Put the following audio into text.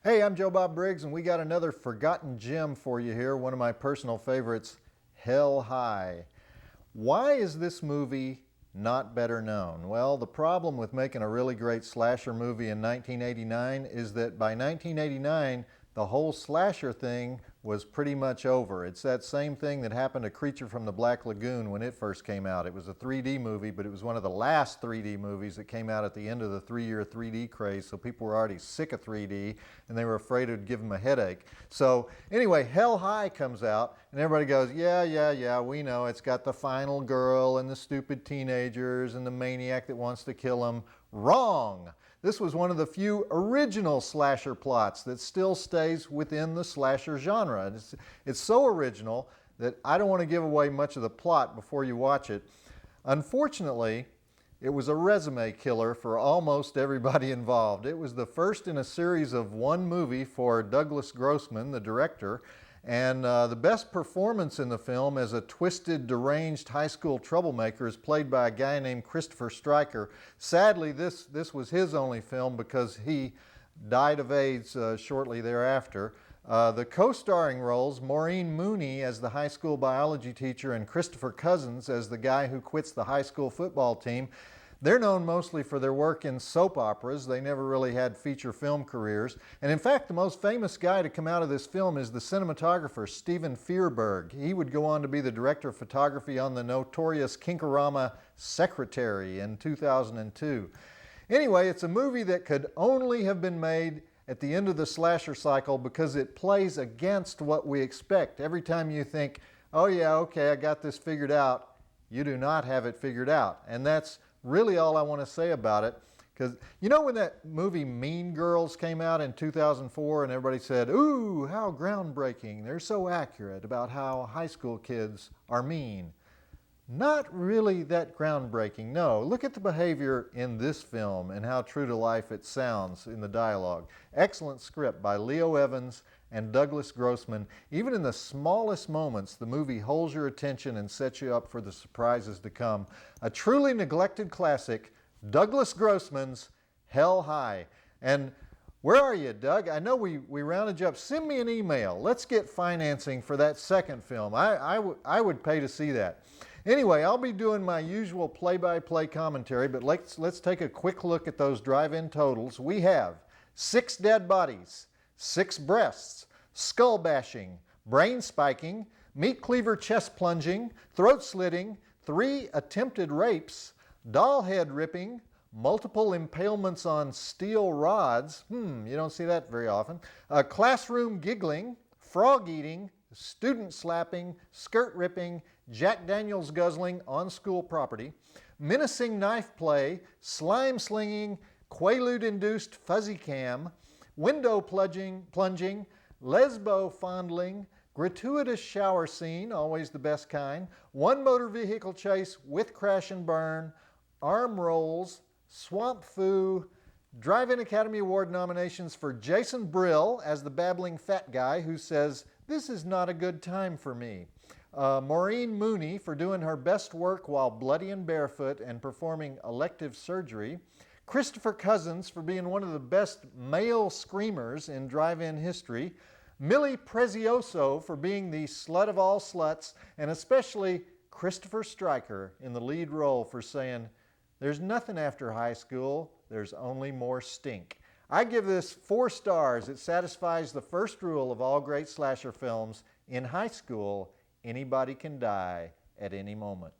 Hey, I'm Joe Bob Briggs, and we got another forgotten gem for you here, one of my personal favorites, Hell High. Why is this movie not better known? Well, the problem with making a really great slasher movie in 1989 is that by 1989, the whole slasher thing was pretty much over. It's that same thing that happened to Creature from the Black Lagoon when it first came out. It was a 3D movie, but it was one of the last 3D movies that came out at the end of the 3-year 3D craze, so people were already sick of 3D and they were afraid it would give them a headache. So anyway, Hell High comes out and everybody goes, yeah, we know. It's got the final girl and the stupid teenagers and the maniac that wants to kill them. Wrong! This was one of the few original slasher plots that still stays within the slasher genre. It's so original that I don't want to give away much of the plot before you watch it. Unfortunately, it was a resume killer for almost everybody involved. It was the first in a series of one movie for Douglas Grossman, the director, and the best performance in the film as a twisted, deranged high school troublemaker is played by a guy named Christopher Stryker. Sadly, this was his only film because he died of AIDS shortly thereafter. The co-starring roles, Maureen Mooney as the high school biology teacher and Christopher Cousins as the guy who quits the high school football team. They're known mostly for their work in soap operas. They never really had feature film careers. And in fact, the most famous guy to come out of this film is the cinematographer, Steven Fierberg. He would go on to be the director of photography on the notorious Kinkorama Secretary in 2002. Anyway, it's a movie that could only have been made at the end of the slasher cycle because it plays against what we expect. Every time you think, oh yeah, okay, I got this figured out, you do not have it figured out. And that's really all I want to say about it. Because you know when that movie Mean Girls came out in 2004 and everybody said, ooh, how groundbreaking, they're so accurate about how high school kids are mean. Not really that groundbreaking, no. Look at the behavior in this film and how true to life it sounds in the dialogue. Excellent script by Leo Evans and Douglas Grossman. Even in the smallest moments, the movie holds your attention and sets you up for the surprises to come. A truly neglected classic, Douglas Grossman's Hell High. And where are you, Doug? I know we rounded you up. Send me an email. Let's get financing for that second film. I would pay to see that. Anyway, I'll be doing my usual play-by-play commentary, but let's take a quick look at those drive-in totals. We have 6 dead bodies, 6 breasts, skull bashing, brain spiking, meat cleaver chest plunging, throat slitting, 3 attempted rapes, doll head ripping, multiple impalements on steel rods, you don't see that very often, classroom giggling, frog eating, student slapping, skirt ripping, Jack Daniels guzzling on school property, menacing knife play, slime slinging, Quaalude-induced fuzzy cam, window plunging, lesbo fondling, gratuitous shower scene, always the best kind, 1 motor vehicle chase with crash and burn, arm rolls, swamp foo, Drive-In Academy Award nominations for Jason Brill as the babbling fat guy who says, "This is not a good time for me." Maureen Mooney for doing her best work while bloody and barefoot and performing elective surgery. Christopher Cousins for being one of the best male screamers in drive-in history. Millie Prezioso for being the slut of all sluts, and especially Christopher Stryker in the lead role for saying, "There's nothing after high school, there's only more stink." I give this 4 stars. It satisfies the first rule of all great slasher films. In high school, anybody can die at any moment.